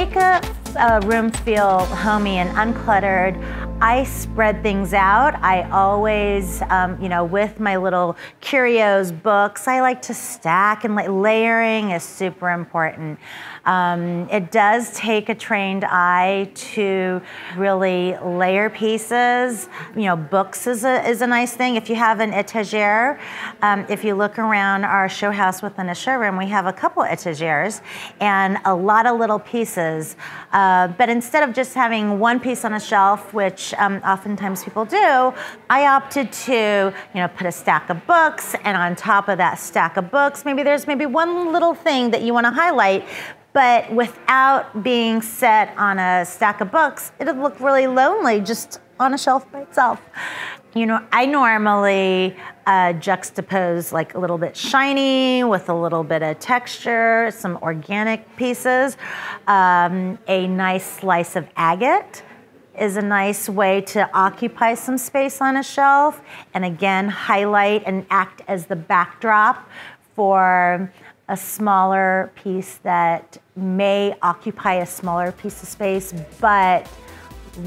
make a room feel homey and uncluttered, I spread things out. I always, you know, with my little curios books, I like to stack, and layering is super important. It does take a trained eye to really layer pieces. You know, books is a nice thing. If you have an etagere, if you look around our show house within a showroom, we have a couple etageres and a lot of little pieces. But instead of just having one piece on a shelf, which oftentimes people do, I opted to, you know, put a stack of books, and on top of that stack of books, there's one little thing that you want to highlight, but without being set on a stack of books, it'll look really lonely just on a shelf by itself. You know, I normally juxtapose like a little bit shiny with a little bit of texture, some organic pieces. A nice slice of agate is a nice way to occupy some space on a shelf, and again, highlight and act as the backdrop for a smaller piece that may occupy a smaller piece of space, but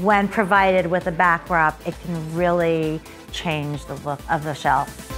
when provided with a backdrop, it can really change the look of the shelf.